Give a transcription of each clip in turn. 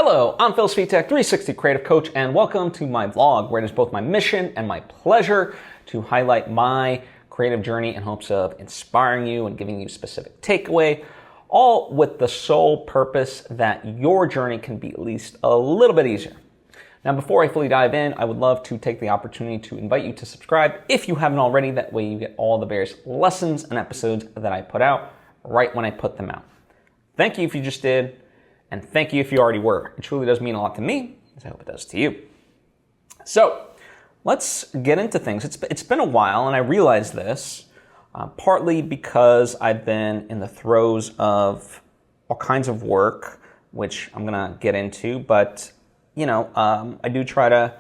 Hello, I'm Phil Svitek, 360 Creative Coach, and welcome to my vlog, where it is both my mission and my pleasure to highlight my creative journey in hopes of inspiring you and giving you a specific takeaway, all with the sole purpose that your journey can be at least a little bit easier. Now, before I fully dive in, I would love to take the opportunity to invite you to subscribe if you haven't already. That way you get all the various lessons and episodes that I put out right when I put them out. Thank you if you just did, and thank you if you already were. It truly does mean a lot to me, as I hope it does to you. So let's get into things. It's been a while, and I realize this, partly because I've been in the throes of all kinds of work, which I'm going to get into, but I do try to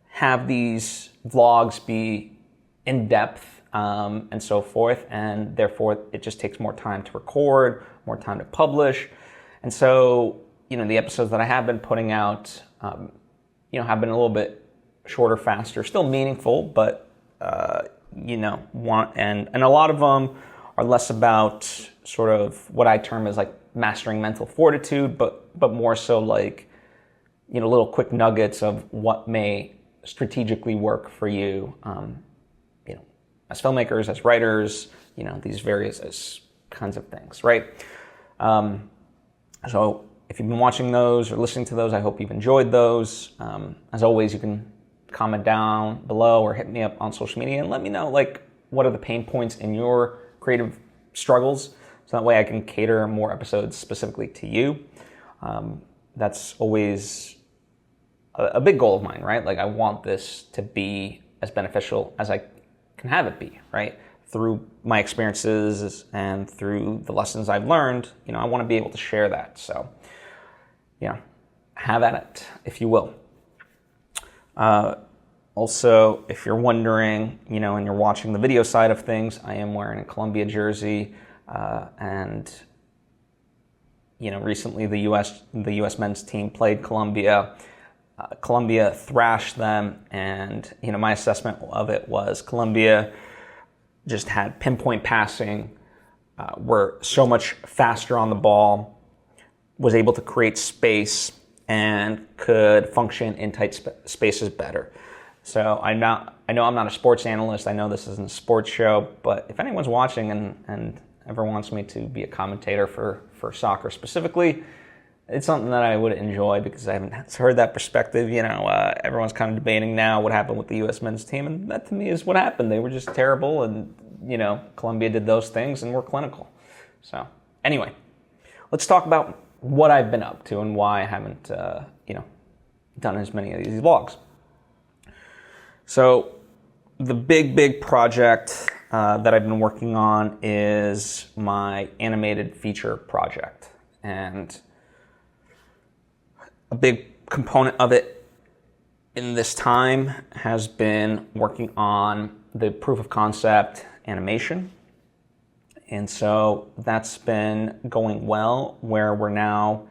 have these vlogs be in-depth and so forth, and therefore it just takes more time to record, more time to publish. And so, the episodes that I have been putting out, have been a little bit shorter, faster, still meaningful, but, and a lot of them are less about sort of what I term as like mastering mental fortitude, but more so like, little quick nuggets of what may strategically work for you, as filmmakers, as writers, these various kinds of things, right? So if you've been watching those or listening to those, I hope you've enjoyed those. As always, you can comment down below or hit me up on social media and let me know, what are the pain points in your creative struggles, so that way I can cater more episodes specifically to you. That's always a big goal of mine, right? I want this to be as beneficial as I can have it be, right? Through my experiences and through the lessons I've learned, I want to be able to share that. So, have at it, if you will. Also, if you're wondering, and you're watching the video side of things, I am wearing a Columbia jersey, and recently the U.S. men's team played Colombia. Colombia thrashed them, and my assessment of it was Colombia just had pinpoint passing, were so much faster on the ball, was able to create space, and could function in tight spaces better. So I know I'm not a sports analyst. I know this isn't a sports show, but if anyone's watching and ever wants me to be a commentator for soccer specifically, it's something that I would enjoy, because I haven't heard that perspective. Everyone's kind of debating now what happened with the U.S. men's team, and that to me is what happened. They were just terrible, and, Colombia did those things and were clinical. So anyway, let's talk about what I've been up to and why I haven't, done as many of these vlogs. So the big project that I've been working on is my animated feature project. And a big component of it in this time has been working on the proof of concept animation. And so that's been going well, where we're now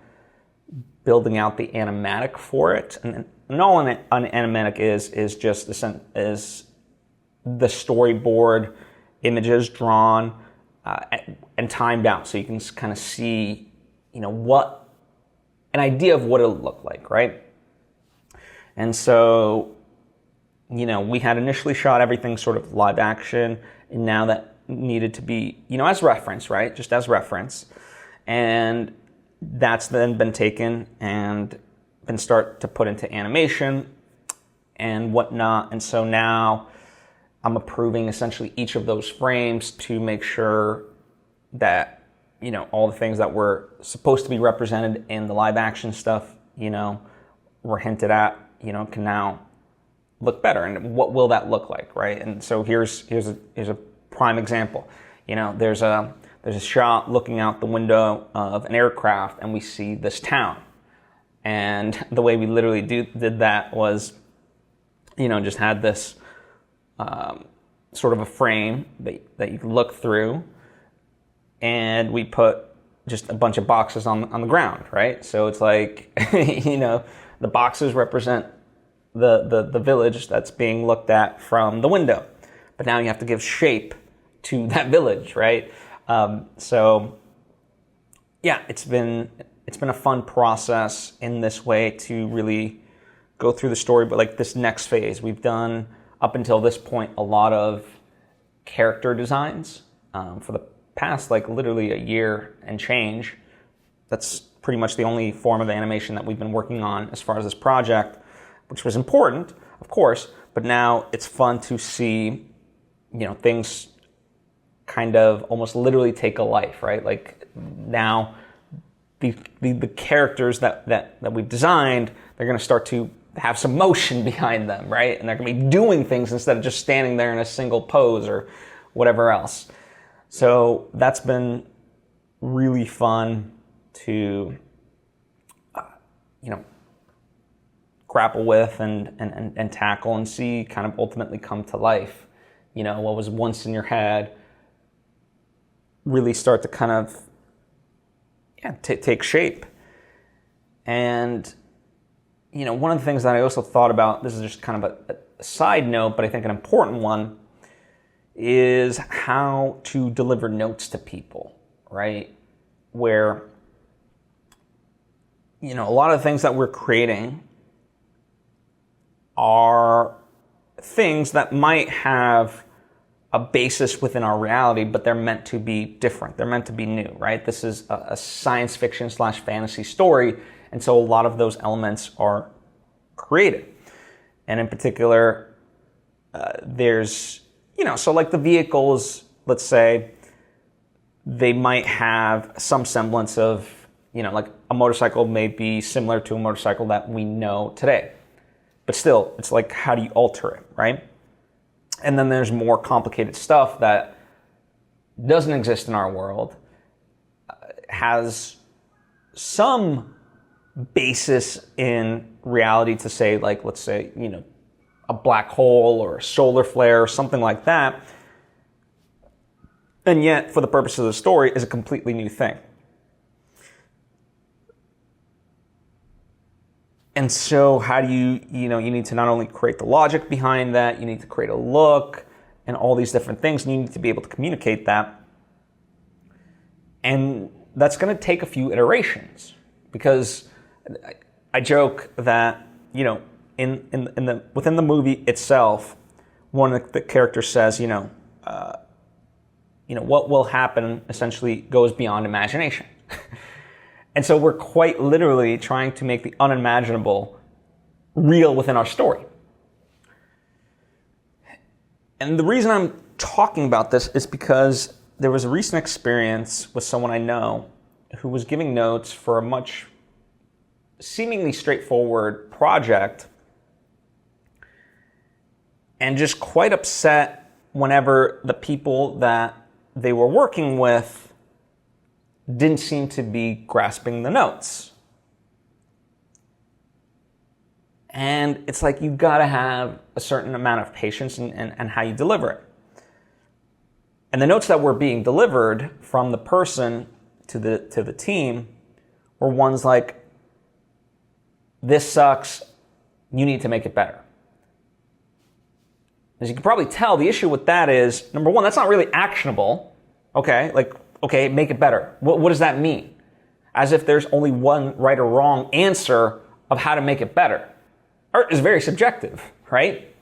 building out the animatic for it. And all an animatic is just is the storyboard images drawn and timed out, so you can kind of see, what an idea of what it'll look like, right? And so, we had initially shot everything sort of live action, and now that needed to be, as reference, right? Just as reference. And that's then been taken and been start to put into animation and whatnot. And so now I'm approving essentially each of those frames to make sure that, all the things that were supposed to be represented in the live action stuff, were hinted at, can now look better. And what will that look like, right? And so here's a prime example. There's a shot looking out the window of an aircraft, and we see this town. And the way we literally did that was, just had this sort of a frame that you could look through, and we put just a bunch of boxes on the ground, right? So it's like, the boxes represent the village that's being looked at from the window. But now you have to give shape to that village, right? So yeah, it's been it's been a fun process in this way to really go through the story, but like this next phase, we've done up until this point a lot of character designs for the past like literally a year and change. That's pretty much the only form of animation that we've been working on as far as this project, which was important, of course, but now it's fun to see, things kind of almost literally take a life, right? Like now the characters that we've designed, they're going to start to have some motion behind them, right? And they're going to be doing things instead of just standing there in a single pose or whatever else. So that's been really fun to, grapple with and tackle and see kind of ultimately come to life. What was once in your head really start to kind of take shape. And, one of the things that I also thought about, this is just kind of a side note, but I think an important one, is how to deliver notes to people, right? Where, a lot of the things that we're creating are things that might have a basis within our reality, but they're meant to be different. They're meant to be new, right? This is a science fiction / fantasy story, and so a lot of those elements are created. And in particular, there's, so like the vehicles, let's say, they might have some semblance of, like a motorcycle may be similar to a motorcycle that we know today. But still, it's like, how do you alter it, right? And then there's more complicated stuff that doesn't exist in our world, has some basis in reality to say, like, let's say, a black hole or a solar flare or something like that. And yet, for the purpose of the story, is a completely new thing. And so how do you need to not only create the logic behind that, you need to create a look and all these different things, and you need to be able to communicate that. And that's going to take a few iterations, because I joke that, within the movie itself, one of the characters says, what will happen essentially goes beyond imagination. And so we're quite literally trying to make the unimaginable real within our story. And the reason I'm talking about this is because there was a recent experience with someone I know who was giving notes for a much seemingly straightforward project, and just quite upset whenever the people that they were working with didn't seem to be grasping the notes. And it's like, you gotta have a certain amount of patience and how you deliver it. And the notes that were being delivered from the person to the team were ones like, this sucks, you need to make it better. As you can probably tell, the issue with that is, number one, that's not really actionable. Okay, make it better. What does that mean? As if there's only one right or wrong answer of how to make it better. Art is very subjective, right?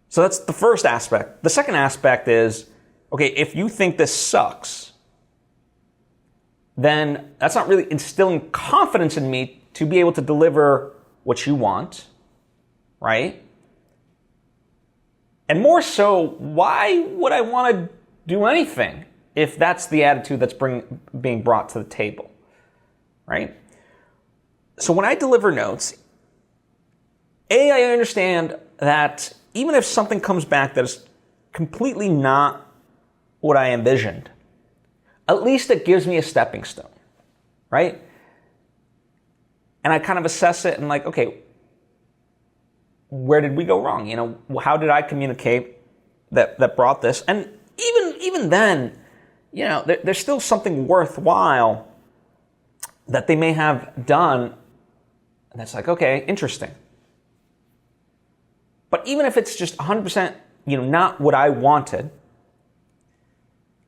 So that's the first aspect. The second aspect is, okay, if you think this sucks, then that's not really instilling confidence in me to be able to deliver what you want, right? And more so, why would I want to do anything if that's the attitude that's being brought to the table, right? So when I deliver notes, I understand that even if something comes back that is completely not what I envisioned, at least it gives me a stepping stone, right? And I kind of assess it and like, okay, where did we go wrong? How did I communicate that brought this? And even then, there's still something worthwhile that they may have done that's like, okay, interesting. But even if it's just 100%, not what I wanted,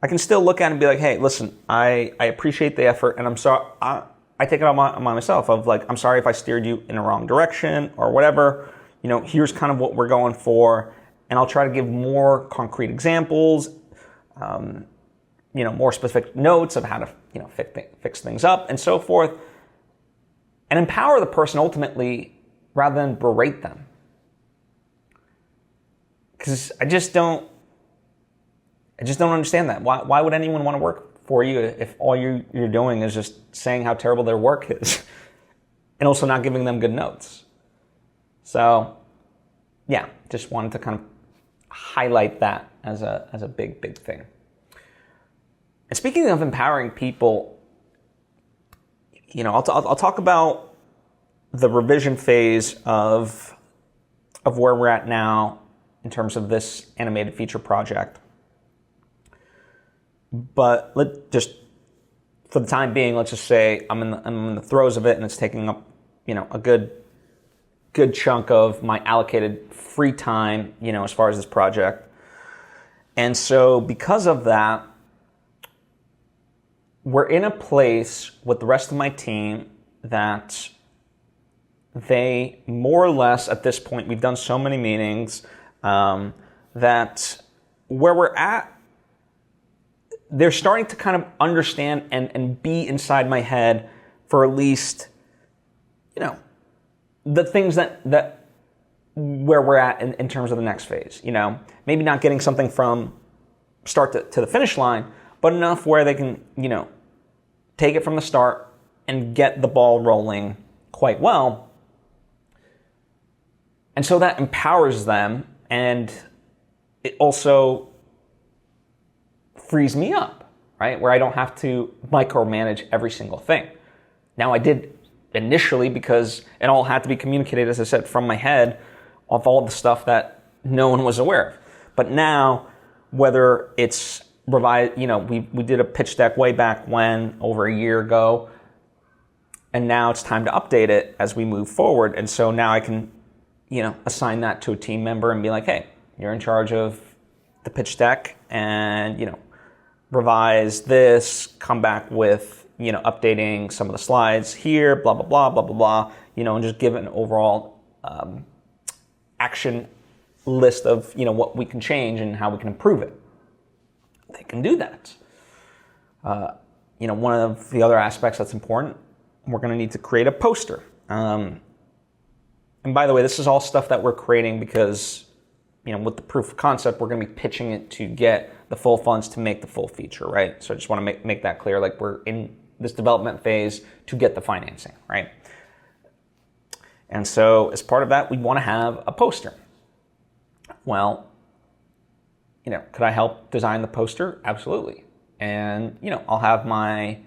I can still look at it and be like, hey, listen, I appreciate the effort, and I'm sorry. I take it on myself of like, I'm sorry if I steered you in the wrong direction or whatever. Here's kind of what we're going for, and I'll try to give more concrete examples, more specific notes of how to, fix things up and so forth, and empower the person ultimately rather than berate them. Because I just don't understand that. Why would anyone want to work for you if all you're doing is just saying how terrible their work is and also not giving them good notes? So, yeah, just wanted to kind of highlight that as a big thing. And speaking of empowering people, I'll talk about the revision phase of where we're at now in terms of this animated feature project. But for the time being, let's just say I'm in the throes of it, and it's taking up, a good chunk of my allocated free time, as far as this project. And so because of that, we're in a place with the rest of my team that they more or less, at this point, we've done so many meetings, that where we're at, they're starting to kind of understand and be inside my head for at least, the things that where we're at in terms of the next phase. Maybe not getting something from start to the finish line, but enough where they can, take it from the start and get the ball rolling quite well. And so that empowers them, and it also frees me up, right? Where I don't have to micromanage every single thing. Now, I did initially because it all had to be communicated, as I said, from my head of all the stuff that no one was aware of. But now, whether it's revised, we did a pitch deck way back when, over a year ago, and now it's time to update it as we move forward. And so now I can, assign that to a team member and be like, hey, you're in charge of the pitch deck, and, revise this, come back with, updating some of the slides here, blah, blah, blah, blah, blah, blah, and just give an overall action list of, what we can change and how we can improve it. They can do that. One of the other aspects that's important, we're going to need to create a poster. And by the way, this is all stuff that we're creating because, with the proof of concept, we're going to be pitching it to get the full funds to make the full feature, right? So I just want to make that clear. Like, we're in this development phase to get the financing, right? And so as part of that, we want to have a poster. Well, could I help design the poster? Absolutely. And, I'll have my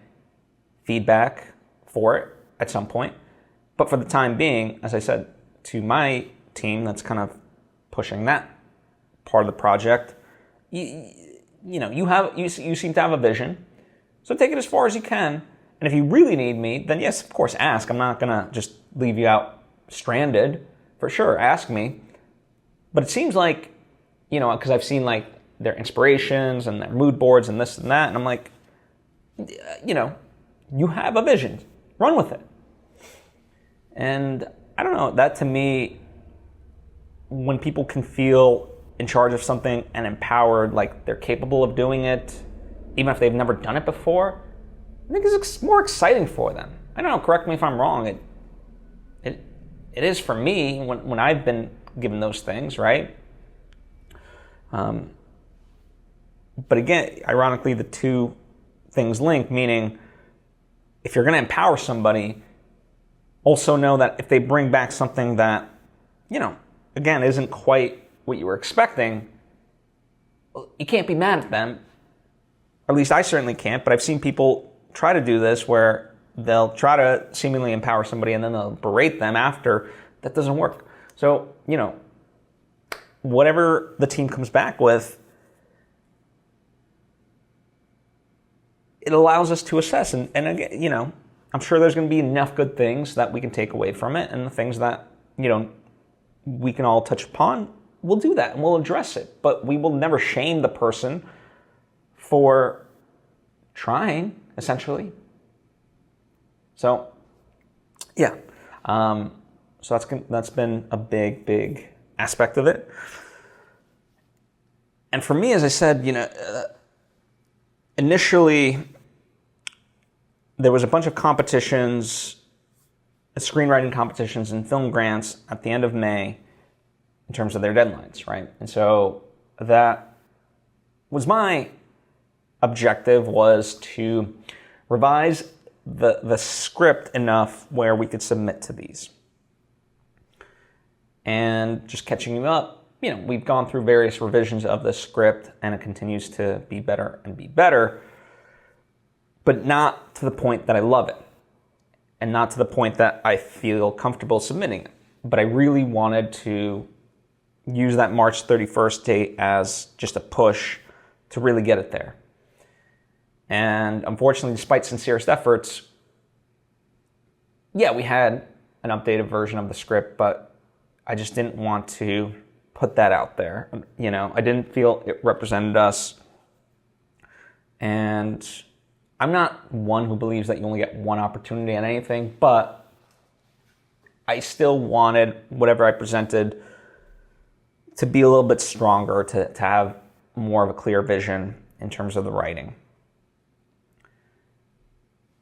feedback for it at some point. But for the time being, as I said, to my team that's kind of pushing that part of the project, you seem to have a vision. So take it as far as you can. And if you really need me, then yes, of course, ask. I'm not going to just leave you out stranded. For sure, ask me. But it seems like, because I've seen like their inspirations and their mood boards and this and that, and I'm like, you have a vision. Run with it. And I don't know, that to me, when people can feel in charge of something and empowered, like they're capable of doing it, even if they've never done it before, I think it's more exciting for them. I don't know, correct me if I'm wrong. It is for me when I've been given those things, right? But again, ironically, the two things link, meaning if you're going to empower somebody, also know that if they bring back something that, again, isn't quite what you were expecting, you can't be mad at them. Or at least I certainly can't, but I've seen people try to do this where they'll try to seemingly empower somebody and then they'll berate them after. That doesn't work. So, whatever the team comes back with, it allows us to assess. And again, I'm sure there's going to be enough good things that we can take away from it, and the things that, we can all touch upon, we'll do that and we'll address it. But we will never shame the person for trying, essentially. So, yeah. So that's been a big aspect of it. And for me, as I said, initially there was a bunch of competitions, screenwriting competitions and film grants at the end of May in terms of their deadlines, right? And so that was my objective, was to revise the script enough where we could submit to these. And just catching you up, we've gone through various revisions of the script and it continues to be better and be better, but not to the point that I love it and not to the point that I feel comfortable submitting it. But I really wanted to use that March 31st date as just a push to really get it there. And unfortunately, despite sincerest efforts, we had an updated version of the script, but I just didn't want to put that out there. I didn't feel it represented us. And I'm not one who believes that you only get one opportunity at anything, but I still wanted whatever I presented to be a little bit stronger, to have more of a clear vision in terms of the writing.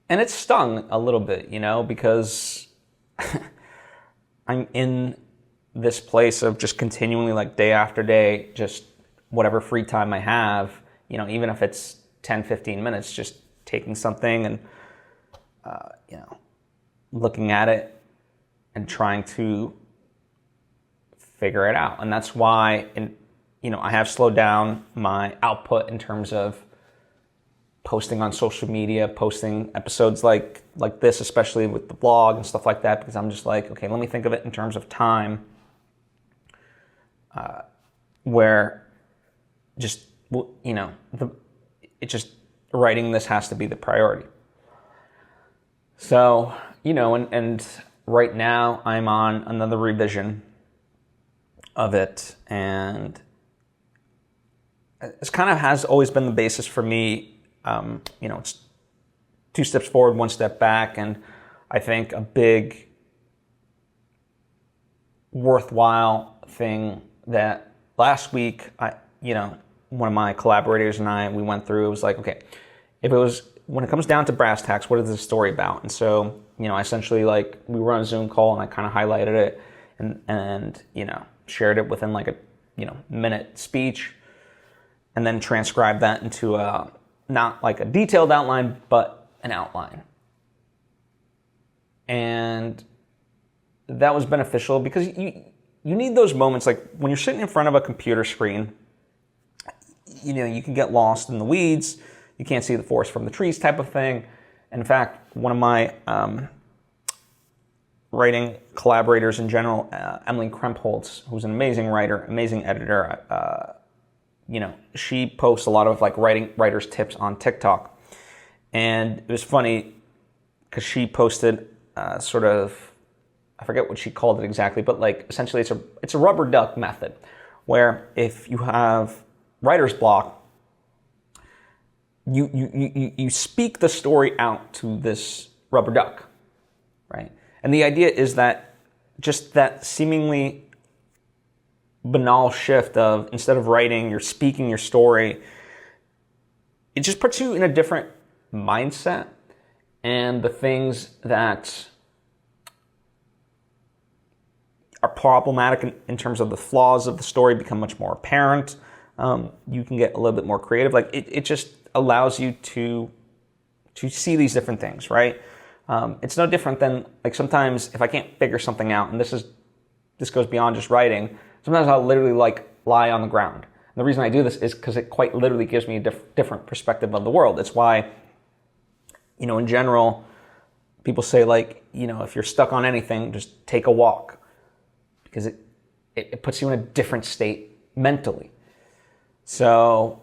And it stung a little bit, because I'm in this place of just continually, like, day after day, just whatever free time I have, even if it's 10, 15 minutes, just taking something and, looking at it and trying to figure it out. And that's why, I have slowed down my output in terms of posting on social media, posting episodes like this, especially with the blog and stuff like that, because I'm just like, okay, let me think of it in terms of time, where just, writing this has to be the priority. So, and right now I'm on another revision of it, and it's kind of has always been the basis for me. It's 2 steps forward, 1 step back, and I think a big worthwhile thing that last week, one of my collaborators and I, we went through, it was like, okay, when it comes down to brass tacks, what is the story about? And so, essentially, like, we were on a Zoom call and I kind of highlighted it and shared it within like a, minute speech, and then transcribed that into not like a detailed outline, but an outline. And that was beneficial because you need those moments, like when you're sitting in front of a computer screen, you can get lost in the weeds, you can't see the forest from the trees type of thing. And in fact, one of my writing collaborators in general, Emily Krempholtz, who's an amazing writer, amazing editor, she posts a lot of like writer's tips on TikTok. And it was funny because she posted sort of, I forget what she called it exactly, but like essentially it's a rubber duck method, where if you have writer's block, you speak the story out to this rubber duck, right? And the idea is that just that seemingly banal shift of, instead of writing, you're speaking your story, it just puts you in a different mindset, and the things that are problematic in terms of the flaws of the story become much more apparent. You can get a little bit more creative. Like it just allows you to see these different things, right? It's no different than, like, sometimes if I can't figure something out, and this goes beyond just writing, sometimes I'll literally like lie on the ground. And the reason I do this is because it quite literally gives me a different perspective of the world. It's why, in general, people say, like, if you're stuck on anything, just take a walk, because it puts you in a different state mentally. So,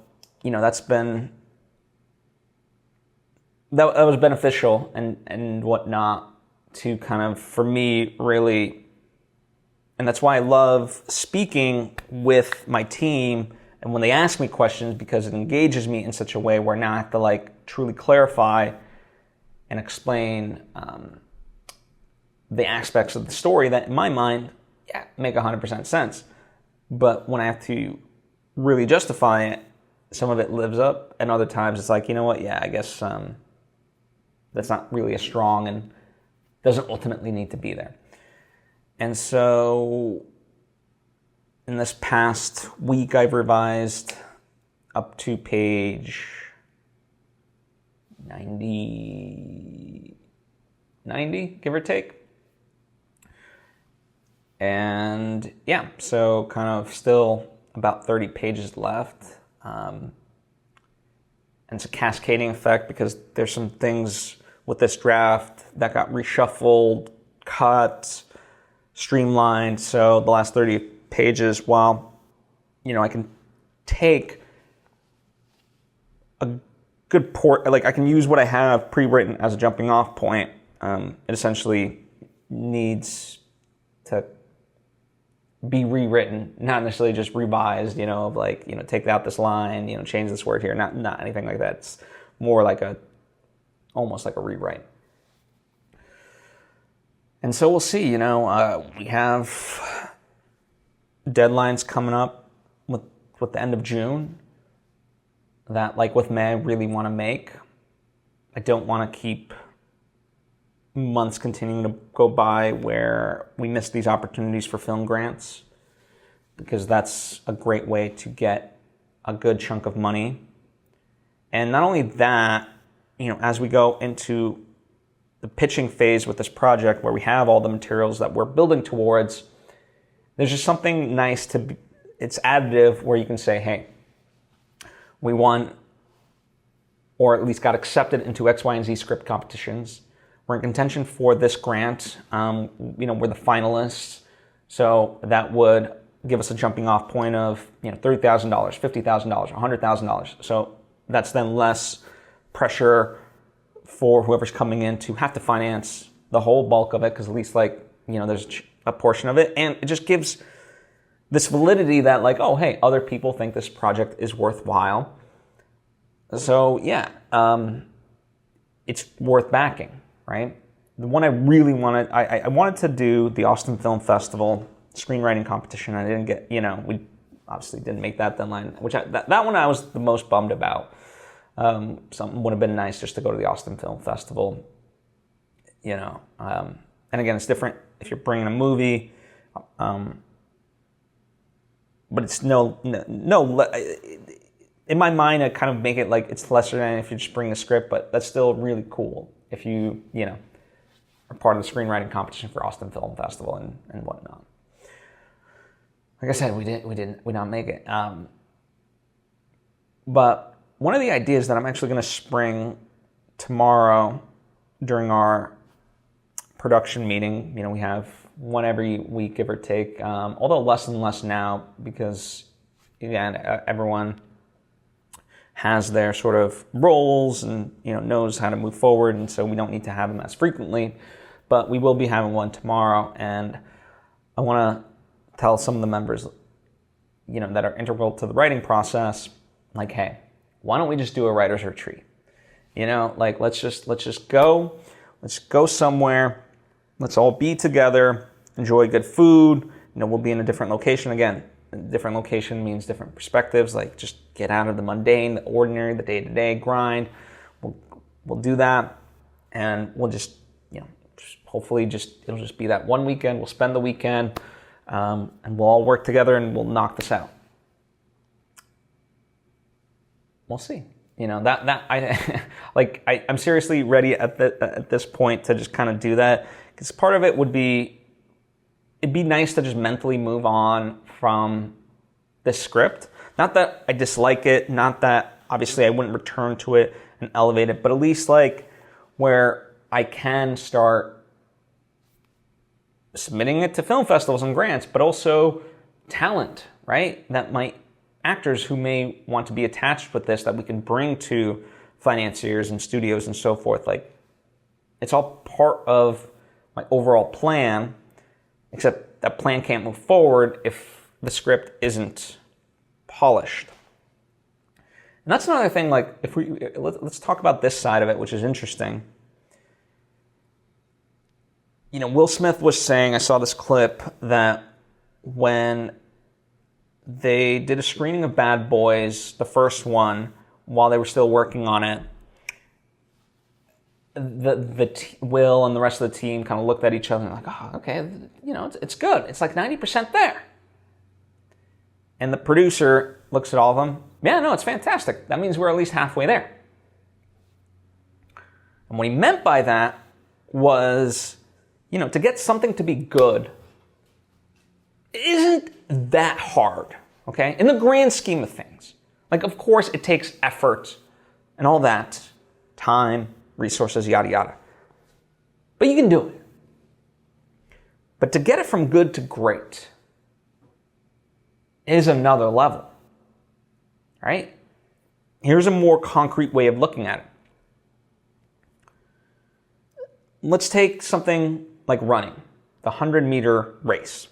that was beneficial and whatnot to kind of, for me, really, and that's why I love speaking with my team And when they ask me questions, because it engages me in such a way where now I have to like truly clarify and explain the aspects of the story that in my mind, yeah, make 100% sense. But when I have to really justify it, some of it lives up, and other times it's like, you know what, yeah, I guess that's not really as strong and doesn't ultimately need to be there. And so in this past week, I've revised up to page 90, give or take. And yeah, so kind of still about 30 pages left. And it's a cascading effect because there's some things with this draft that got reshuffled, cut, streamlined. So the last 30 pages, while, you know, I can take a good I can use what I have pre-written as a jumping off point. It essentially needs to be rewritten, not necessarily just revised, you know, of like, you know, take out this line, you know, change this word here, not anything like that. It's more like almost like a rewrite. And so we'll see, you know, we have deadlines coming up with the end of June that, like with May, I really want to make. I don't want to keep months continuing to go by where we miss these opportunities for film grants, because that's a great way to get a good chunk of money. And not only that, you know, as we go into the pitching phase with this project where we have all the materials that we're building towards, there's just something nice it's additive where you can say, hey, we won, or at least got accepted into X, Y, and Z script competitions. We're in contention for this grant. You know, we're the finalists. So that would give us a jumping off point of, you know, $30,000, $50,000, $100,000. So that's then less pressure for whoever's coming in to have to finance the whole bulk of it, because at least, like, you know, there's a portion of it. And it just gives this validity that, like, oh, hey, other people think this project is worthwhile. So yeah, it's worth backing. Right? The one I really wanted, I wanted to do the Austin Film Festival screenwriting competition. I didn't get, you know, we obviously didn't make that deadline, which that one I was the most bummed about. Something would have been nice just to go to the Austin Film Festival, you know. And again, it's different if you're bringing a movie, but it's no. In my mind, I kind of make it like it's lesser than if you just bring a script, but that's still really cool if you know, are part of the screenwriting competition for Austin Film Festival and whatnot. Like I said, we not make it. But one of the ideas that I'm actually going to spring tomorrow during our production meeting, you know, we have one every week, give or take, although less and less now because, again, everyone has their sort of roles and, you know, knows how to move forward, and so we don't need to have them as frequently. But we will be having one tomorrow, and I want to tell some of the members, you know, that are integral to the writing process, like, hey, why don't we just do a writer's retreat? You know, like, let's just go somewhere, let's all be together, enjoy good food. You know, we'll be in a different location. Again, different location means different perspectives. Like, just get out of the mundane, the ordinary, the day-to-day grind. We'll do that, and we'll just, you know, hopefully it'll just be that one weekend. We'll spend the weekend, and we'll all work together, and we'll knock this out. We'll see. You know, I'm seriously ready at this point to just kind of do that, because part of it it'd be nice to just mentally move on from this script. Not that I dislike it, not that obviously I wouldn't return to it and elevate it, but at least like where I can start submitting it to film festivals and grants, but also talent, right? Actors who may want to be attached with this that we can bring to financiers and studios and so forth. Like, it's all part of my overall plan, except that plan can't move forward if the script isn't polished. And that's another thing, like, let's talk about this side of it, which is interesting. Will Smith was saying, I saw this clip, that when they did a screening of Bad Boys, the first one, while they were still working on it, Will and the rest of the team kind of looked at each other and like, oh, okay, it's good. It's like 90% there. And the producer looks at all of them. Yeah, no, it's fantastic. That means we're at least halfway there. And what he meant by that was, to get something to be good isn't that hard, okay? In the grand scheme of things. Like, of course, it takes effort and all that, time, resources, yada, yada. But you can do it. But to get it from good to great is another level, right? Here's a more concrete way of looking at it. Let's take something like running, the 100-meter race.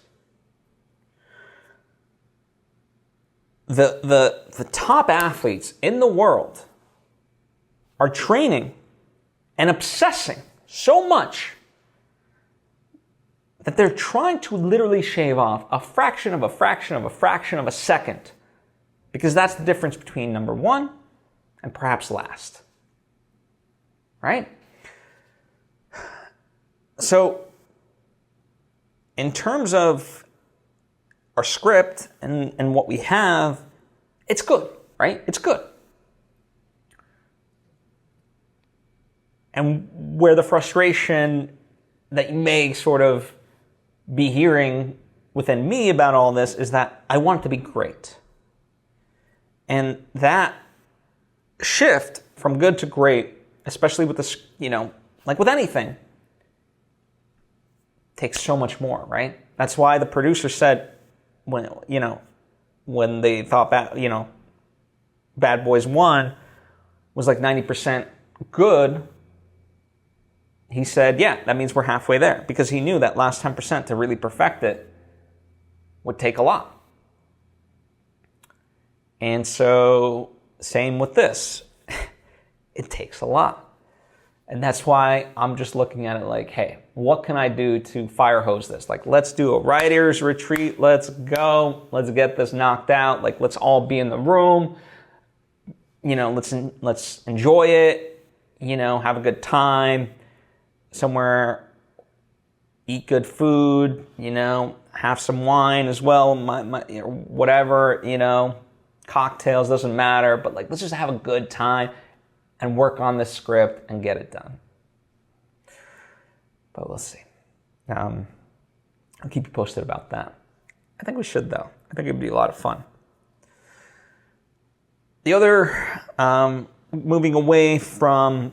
The top athletes in the world are training and obsessing so much that they're trying to literally shave off a fraction of a fraction of a fraction of a second, because that's the difference between number one and perhaps last. Right? So, in terms of our script and what we have, it's good, right? It's good. And where the frustration that you may sort of be hearing within me about all this is that I want it to be great. And that shift from good to great, especially with this, like with anything, takes so much more, right? That's why the producer said when they thought Bad Boys 1 was like 90% good, he said, yeah, that means we're halfway there, because he knew that last 10% to really perfect it would take a lot. And so, same with this. It takes a lot. And that's why I'm just looking at it like, hey, what can I do to fire hose this? Like, let's do a writer's retreat. Let's go. Let's get this knocked out. Like, let's all be in the room. Let's enjoy it. Have a good time. Somewhere, eat good food. Have some wine as well. Whatever. Cocktails, doesn't matter. But let's just have a good time and work on this script and get it done. But we'll see. I'll keep you posted about that. I think we should, though. I think it'd be a lot of fun. The other, moving away from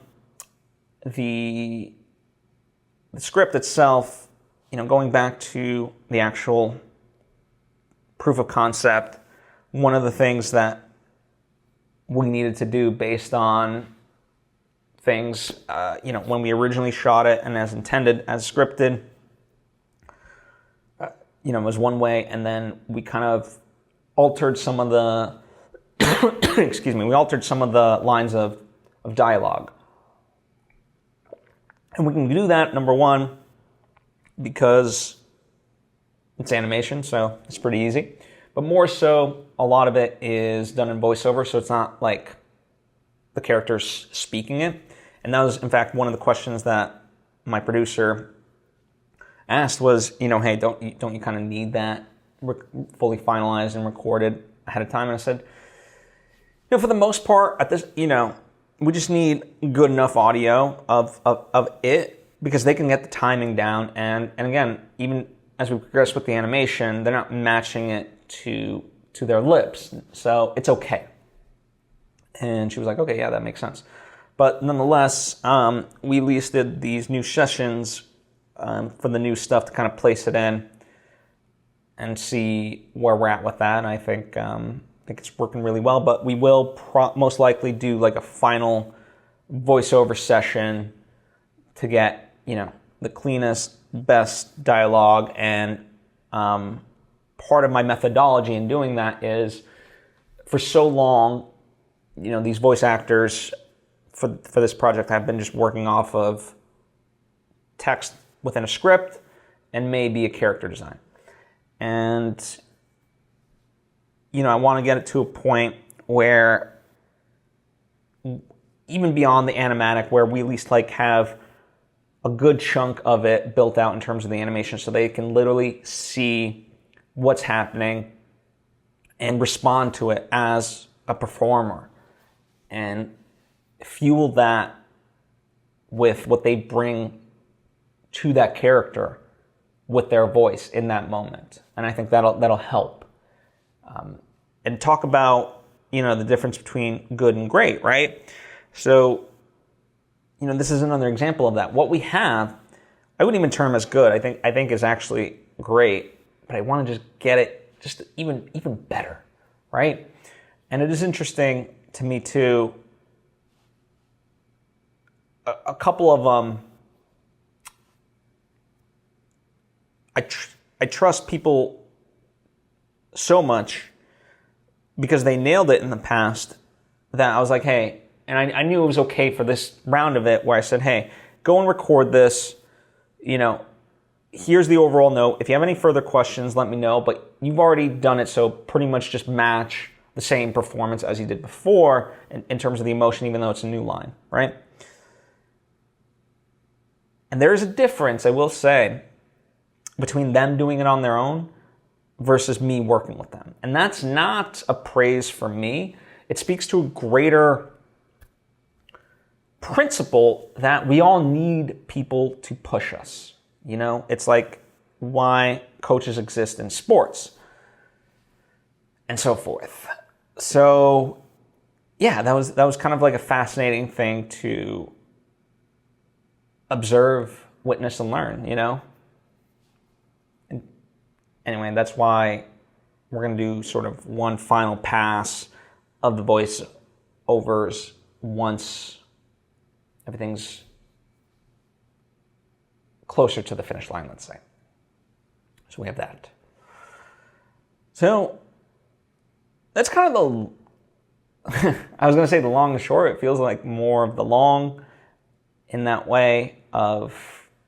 the script itself, going back to the actual proof of concept, one of the things that we needed to do based on things, when we originally shot it and as intended, as scripted, was one way, and then we kind of altered some of the, we altered some of the lines of dialogue. And we can do that, number one, because it's animation, so it's pretty easy. But more so, a lot of it is done in voiceover, so it's not like the characters speaking it. And that was, in fact, one of the questions that my producer asked was, hey, don't you kind of need that fully finalized and recorded ahead of time? And I said, for the most part, at this, we just need good enough audio of it, because they can get the timing down. And again, even as we progress with the animation, they're not matching it to their lips. So it's okay. And she was like, okay, yeah, that makes sense. But nonetheless, we listed these new sessions for the new stuff to kind of place it in and see where we're at with that. And I think it's working really well. But we will most likely do like a final voiceover session to get, the cleanest, best dialogue. And part of my methodology in doing that is for so long, these voice actors for this project have been just working off of text within a script and maybe a character design. And, I want to get it to a point where even beyond the animatic, where we at least have a good chunk of it built out in terms of the animation so they can literally see what's happening and respond to it as a performer and fuel that with what they bring to that character with their voice in that moment. And I think that'll help. And talk about, the difference between good and great, right? So, this is another example of that. What we have, I wouldn't even term as good. I think is actually great, but I want to just get it just even better, right? And it is interesting to me too. A couple of I trust people so much because they nailed it in the past that I was like, hey, and I knew it was okay for this round of it where I said, hey, go and record this. Here's the overall note. If you have any further questions, let me know. But you've already done it, so pretty much just match the same performance as you did before in terms of the emotion, even though it's a new line, right? And there is a difference, I will say, between them doing it on their own versus me working with them. And that's not a praise for me. It speaks to a greater principle that we all need people to push us. It's like why coaches exist in sports and so forth. So yeah, that was kind of like a fascinating thing to observe, witness, and learn, And anyway, that's why we're going to do sort of one final pass of the voice-overs once everything's closer to the finish line, let's say. So we have that. So that's kind of I was going to say the long and short. It feels like more of the long in that way of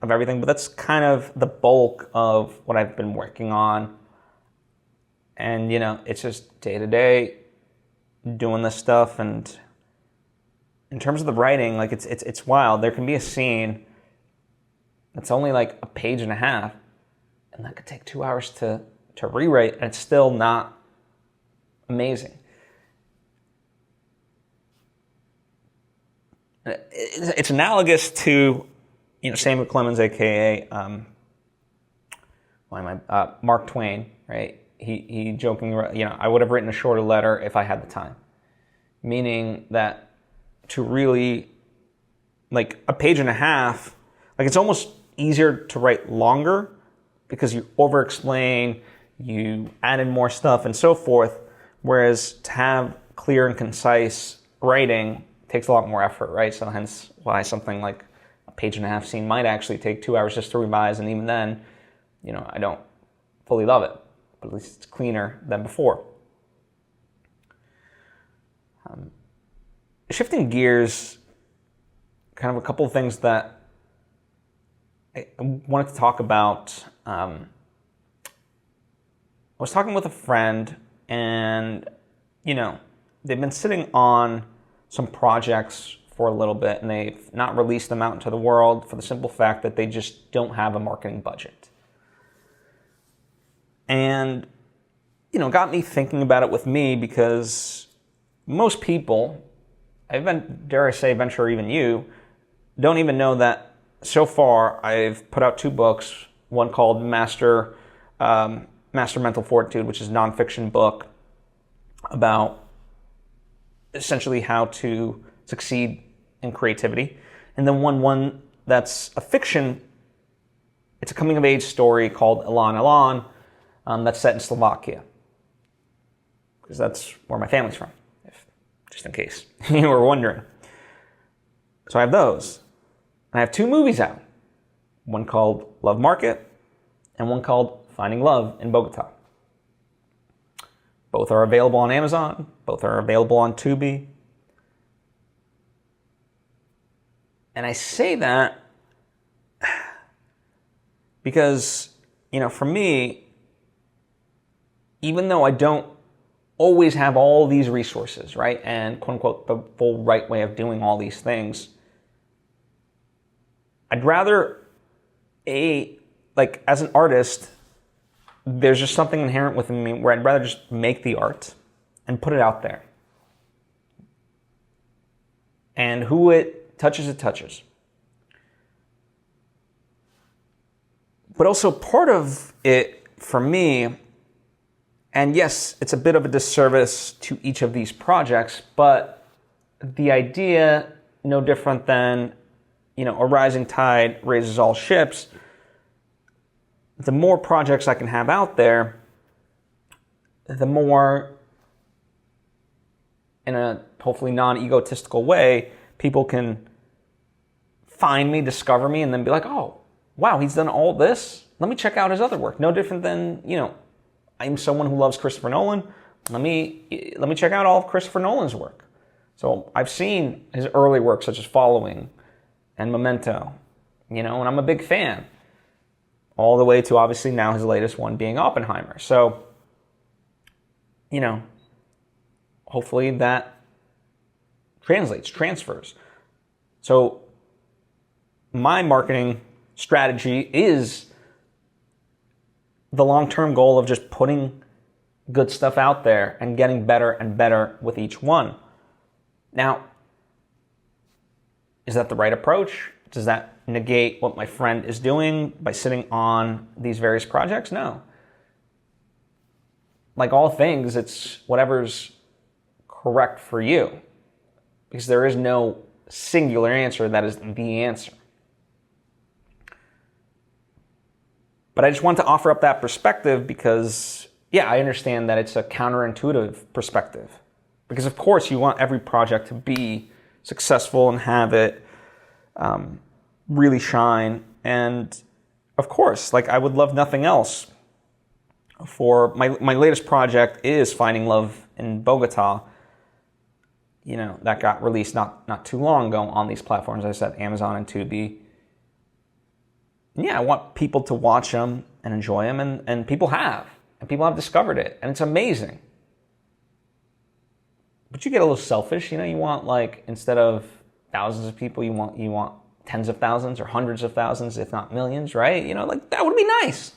everything, but that's kind of the bulk of what I've been working on. And, it's just day to day doing this stuff. And in terms of the writing, it's wild. There can be a scene that's only like a page and a half, and that could take 2 hours to rewrite, and it's still not amazing. It's analogous to, Samuel Clemens, aka Mark Twain, right? He jokingly, I would have written a shorter letter if I had the time. Meaning that to really, a page and a half, it's almost easier to write longer because you over-explain, you add in more stuff and so forth, whereas to have clear and concise writing takes a lot more effort, right? So hence why something like a page and a half scene might actually take 2 hours just to revise, and even then, I don't fully love it, but at least it's cleaner than before. Shifting gears, kind of a couple of things that I wanted to talk about. I was talking with a friend, and, they've been sitting on some projects for a little bit, and they've not released them out into the world for the simple fact that they just don't have a marketing budget. And, got me thinking about it with me, because most people, dare I say, venture even you, don't even know that so far I've put out 2 books, one called Master Mental Fortitude, which is a nonfiction book about essentially how to succeed in creativity. And then one that's a fiction, it's a coming-of-age story called Elan, that's set in Slovakia. Because that's where my family's from, just in case you were wondering. So I have those. And I have 2 movies out. One called Love Market, and one called Finding Love in Bogota. Both are available on Amazon. Both are available on Tubi. And I say that because, for me, even though I don't always have all these resources, right, and quote unquote the full right way of doing all these things, I'd rather, as an artist, there's just something inherent within me where I'd rather just make the art and put it out there. And who it touches, it touches. But also part of it for me, and yes, it's a bit of a disservice to each of these projects, but the idea, no different than, a rising tide raises all ships. The more projects I can have out there, the more, in a hopefully non-egotistical way, people can find me, discover me, and then be like, oh, wow, he's done all this? Let me check out his other work. No different than, I'm someone who loves Christopher Nolan. Let me check out all of Christopher Nolan's work. So I've seen his early work, such as Following and Memento, and I'm a big fan. All the way to obviously now his latest one being Oppenheimer. So, hopefully that transfers. So my marketing strategy is the long-term goal of just putting good stuff out there and getting better and better with each one. Now, is that the right approach? Does that negate what my friend is doing by sitting on these various projects? No. Like all things, it's whatever's correct for you. Because there is no singular answer that is the answer. But I just want to offer up that perspective because, I understand that it's a counterintuitive perspective. Because of course you want every project to be successful and have it really shine. And of course, I would love nothing else for my latest project is Finding Love in Bogota. That got released not too long ago on these platforms, as I said, Amazon and Tubi. And I want people to watch them and enjoy them, and people have. And people have discovered it, and it's amazing. But you get a little selfish, you want instead of thousands of people, you want tens of thousands or hundreds of thousands, if not millions, right? That would be nice.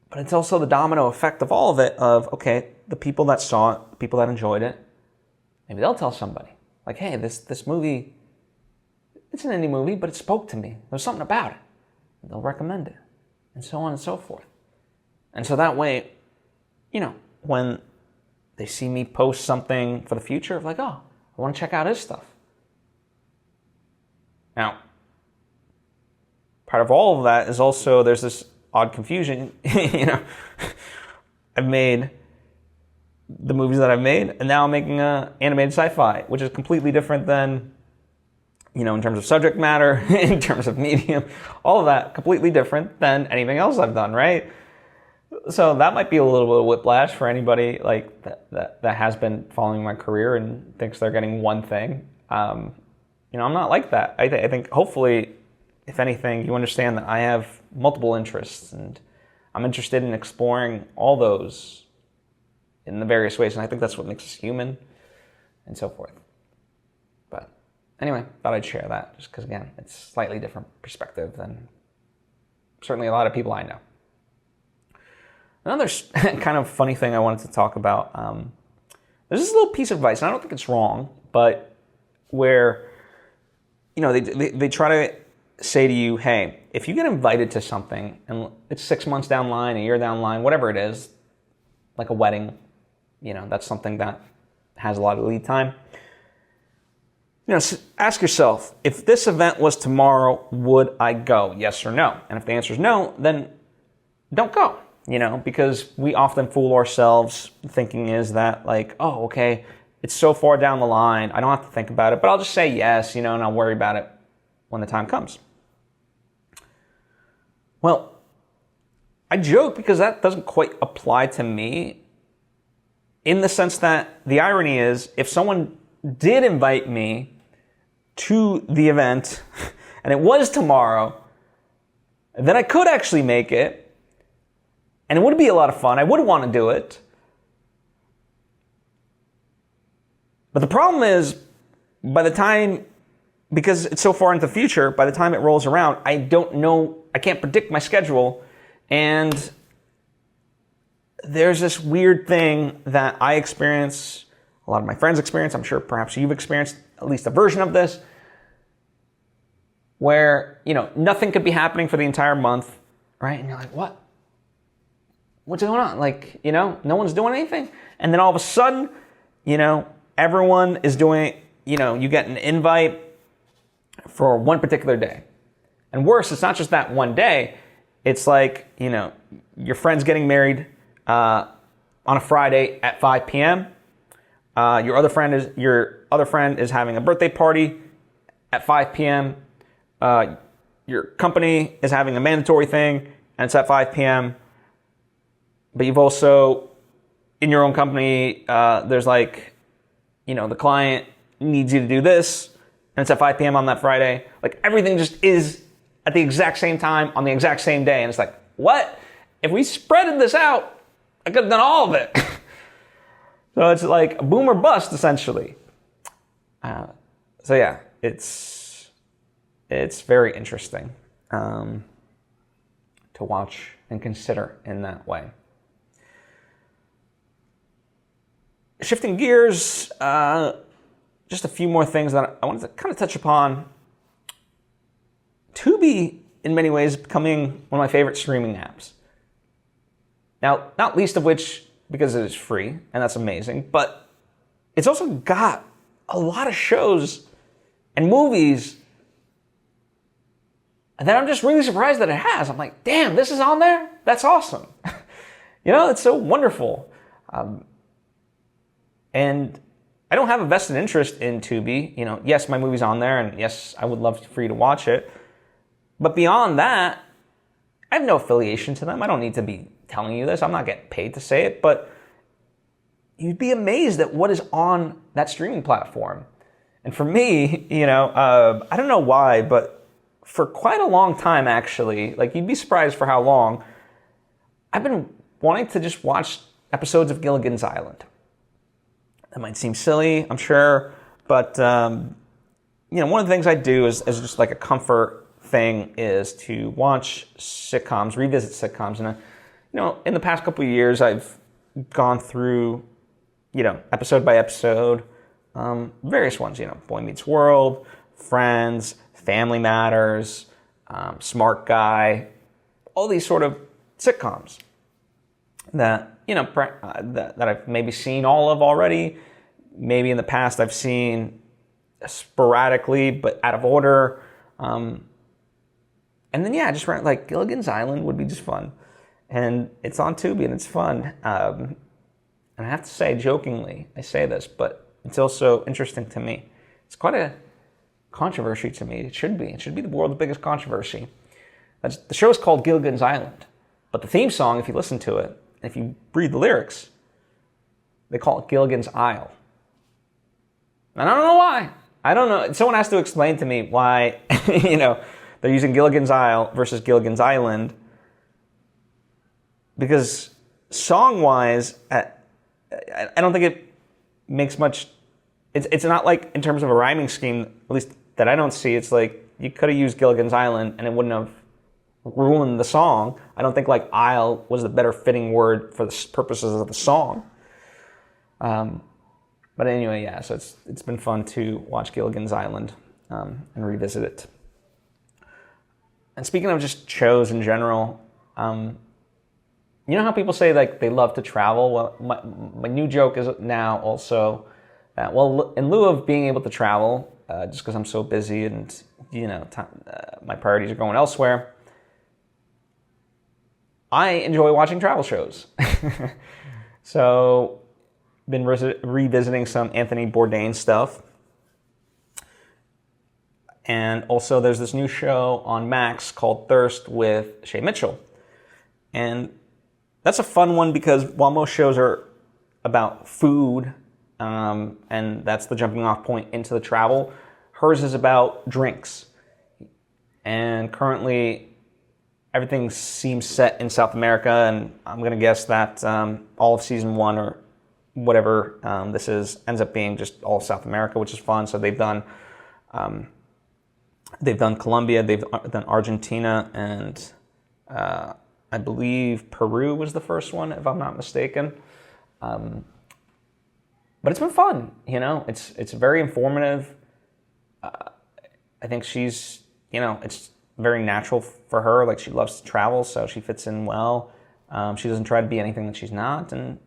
But it's also the domino effect of all of it of, okay, the people that saw it, the people that enjoyed it, maybe they'll tell somebody. Like, hey, this movie, it's an indie movie, but it spoke to me. There's something about it. And they'll recommend it. And so on and so forth. And so that way, when they see me post something for the future, of oh, I want to check out his stuff. Now, part of all of that is also there's this odd confusion. I've made the movies that I've made, and now I'm making a animated sci-fi, which is completely different than, in terms of subject matter, in terms of medium, all of that completely different than anything else I've done, right? So that might be a little bit of whiplash for anybody that has been following my career and thinks they're getting one thing. I'm not like that. I think hopefully, if anything, you understand that I have multiple interests and I'm interested in exploring all those in the various ways. And I think that's what makes us human and so forth. But anyway, thought I'd share that just because, again, it's a slightly different perspective than certainly a lot of people I know. Another kind of funny thing I wanted to talk about, there's this little piece of advice, and I don't think it's wrong, but where, they try to say to you, hey, if you get invited to something, and it's 6 months down the line, a year down the line, whatever it is, like a wedding, that's something that has a lot of lead time. Ask yourself, if this event was tomorrow, would I go? Yes or no? And if the answer is no, then don't go. Because we often fool ourselves thinking is that oh, okay, it's so far down the line, I don't have to think about it, but I'll just say yes, and I'll worry about it when the time comes. Well, I joke because that doesn't quite apply to me, in the sense that the irony is, if someone did invite me to the event and it was tomorrow, then I could actually make it, and it would be a lot of fun. I would want to do it. But the problem is, by the time, because it's so far into the future, by the time it rolls around, I don't know, I can't predict my schedule, and there's this weird thing that I experience, a lot of my friends experience, I'm sure perhaps you've experienced at least a version of this, where, nothing could be happening for the entire month, right? And you're like, what? What's going on? Like, no one's doing anything. And then all of a sudden, everyone is doing, you get an invite for one particular day. And worse, it's not just that one day. It's like, your friend's getting married on a Friday at 5 p.m. Your other friend is having a birthday party at 5 p.m. Your company is having a mandatory thing and it's at 5 p.m. But you've also, in your own company, there's like, the client needs you to do this, and it's at 5 p.m. on that Friday. Like, everything just is at the exact same time on the exact same day. And it's like, what? If we spreaded this out, I could have done all of it. So it's like a boom or bust, essentially. So yeah, it's very interesting to watch and consider in that way. Shifting gears, just a few more things that I wanted to kind of touch upon. Tubi, in many ways, is becoming one of my favorite streaming apps. Now, not least of which because it is free, and that's amazing, but it's also got a lot of shows and movies that I'm just really surprised that it has. I'm like, damn, this is on there? That's awesome. It's so wonderful. And I don't have a vested interest in Tubi. Yes, my movie's on there, and yes, I would love for you to watch it. But beyond that, I have no affiliation to them. I don't need to be telling you this. I'm not getting paid to say it, but you'd be amazed at what is on that streaming platform. And for me, I don't know why, but for quite a long time, actually, like, you'd be surprised for how long, I've been wanting to just watch episodes of Gilligan's Island. That might seem silly, I'm sure, but one of the things I do is just like a comfort thing is to watch sitcoms, revisit sitcoms, and in the past couple of years I've gone through, episode by episode, various ones, Boy Meets World, Friends, Family Matters, Smart Guy, all these sort of sitcoms that that I've maybe seen all of already. Maybe in the past I've seen sporadically, but out of order. And then, just like Gilligan's Island would be just fun. And it's on Tubi and it's fun. And I have to say, jokingly, I say this, but it's also interesting to me. It's quite a controversy to me. It should be. It should be the world's biggest controversy. The show is called Gilligan's Island. But the theme song, if you listen to it, if you read the lyrics, they call it Gilligan's Isle. And I don't know why. I don't know. Someone has to explain to me why, they're using Gilligan's Isle versus Gilligan's Island. Because song-wise, I don't think it makes much... It's not like, in terms of a rhyming scheme, at least that I don't see, it's like, you could have used Gilligan's Island and it wouldn't have ruin the song. I don't think like Isle was the better fitting word for the purposes of the song. But anyway, so it's been fun to watch Gilligan's Island and revisit it. And speaking of just shows in general, you know how people say like they love to travel? Well, my new joke is now also that, well, in lieu of being able to travel, just because I'm so busy and my priorities are going elsewhere, I enjoy watching travel shows. So, been revisiting some Anthony Bourdain stuff. And also there's this new show on Max called Thirst with Shay Mitchell. And that's a fun one because while most shows are about food, and that's the jumping off point into the travel, hers is about drinks. And currently, everything seems set in South America, and I'm going to guess that all of season 1 or whatever this is ends up being just all of South America, which is fun. So they've done Colombia, they've done Argentina, and I believe Peru was the first one, if I'm not mistaken. But it's been fun, It's very informative. I think she's, it's very natural for her. Like, she loves to travel, so she fits in well. She doesn't try to be anything that she's not, and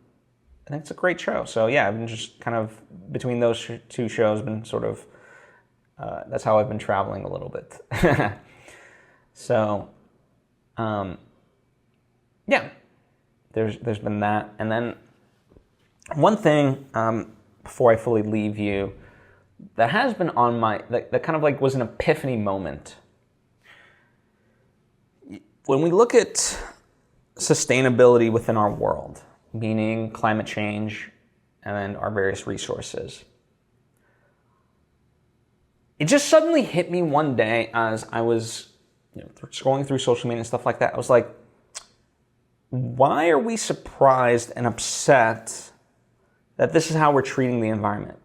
I think it's a great show. So yeah, I've been just kind of, between those two shows, been sort of, that's how I've been traveling a little bit. So, yeah, there's been that. And then one thing, before I fully leave you, that has been on my, that kind of like was an epiphany moment. When we look at sustainability within our world, meaning climate change and our various resources, it just suddenly hit me one day as I was scrolling through social media and stuff like that. I was like, why are we surprised and upset that this is how we're treating the environment?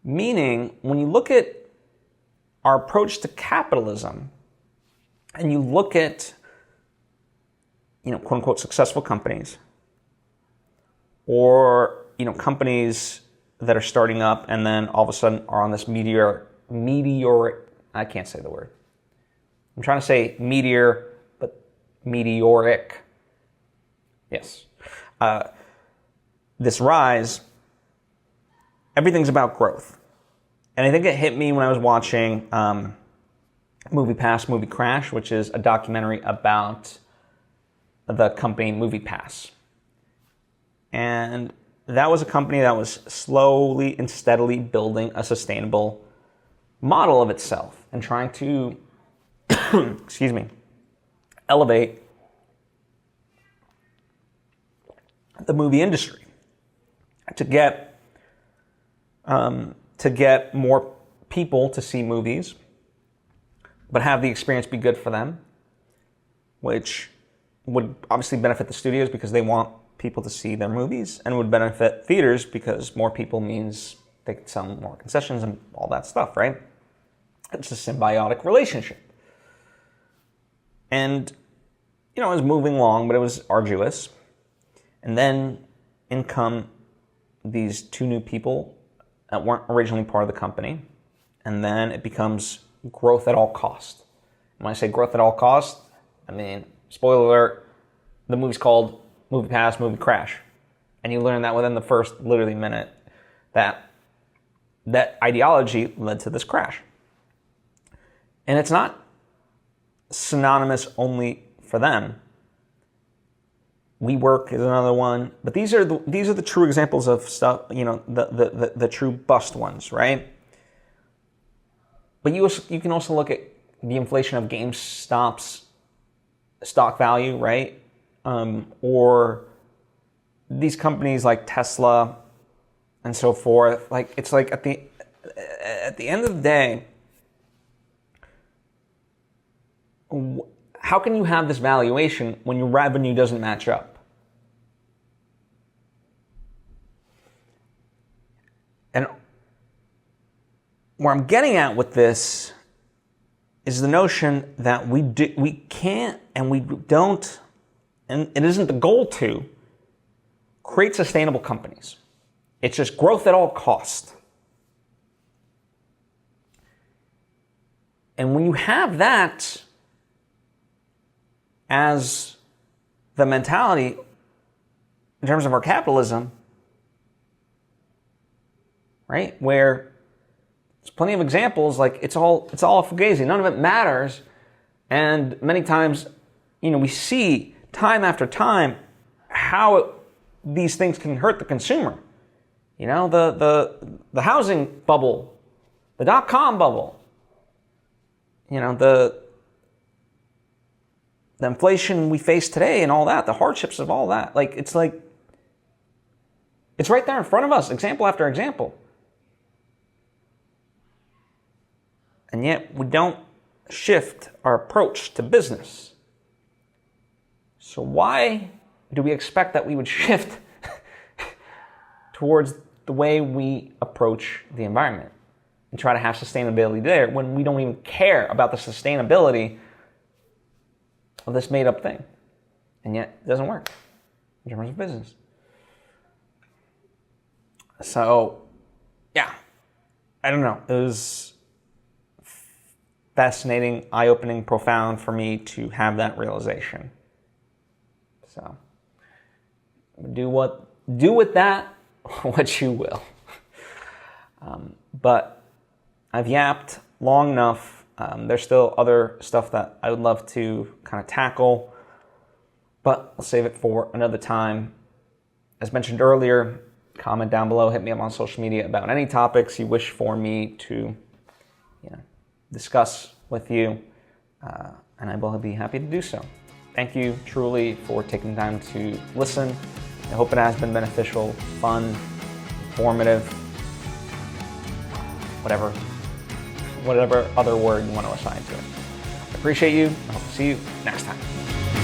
Meaning, when you look at our approach to capitalism and you look at, quote unquote, successful companies, or, companies that are starting up and then all of a sudden are on this meteor, I can't say the word. I'm trying to say meteor, but meteoric. Yes. This rise, everything's about growth. And I think it hit me when I was watching Movie Pass, Movie Crash, which is a documentary about the company Movie Pass. And that was a company that was slowly and steadily building a sustainable model of itself and trying to, elevate the movie industry to get more people to see movies, but have the experience be good for them, which would obviously benefit the studios because they want people to see their movies, and would benefit theaters because more people means they can sell more concessions and all that stuff, right? It's a symbiotic relationship. And, it was moving along, but it was arduous. And then in come these two new people that weren't originally part of the company. And then it becomes growth at all cost. When I say growth at all cost, I mean, spoiler alert, the movie's called Movie Pass, Movie Crash. And you learn that within the first literally minute that ideology led to this crash. And it's not synonymous only for them. WeWork is another one, but these are the true examples of stuff, the true bust ones, right? But you can also look at the inflation of GameStop's stock value, right? Or these companies like Tesla and so forth. Like, it's like at the end of the day, how can you have this valuation when your revenue doesn't match up? And where I'm getting at with this is the notion that we can't and we don't, and it isn't the goal to, create sustainable companies. It's just growth at all cost. And when you have that as the mentality in terms of our capitalism, right, where there's plenty of examples, like it's all a fugazi, none of it matters, and many times, we see time after time how these things can hurt the consumer. The housing bubble, the .com bubble, the the inflation we face today and all that, the hardships of all that, it's right there in front of us, example after example. And yet we don't shift our approach to business. So why do we expect that we would shift towards the way we approach the environment and try to have sustainability there when we don't even care about the sustainability of this made-up thing? And yet it doesn't work in terms of business. So, yeah, I don't know. It was fascinating, eye-opening, profound for me to have that realization. So, do with that what you will. But I've yapped long enough. There's still other stuff that I would love to kind of tackle, but I'll save it for another time. As mentioned earlier, comment down below, hit me up on social media about any topics you wish for me to discuss with you, and I will be happy to do so. Thank you truly for taking time to listen. I hope it has been beneficial, fun, informative, whatever other word you want to assign to it. I appreciate you. I hope to see you next time.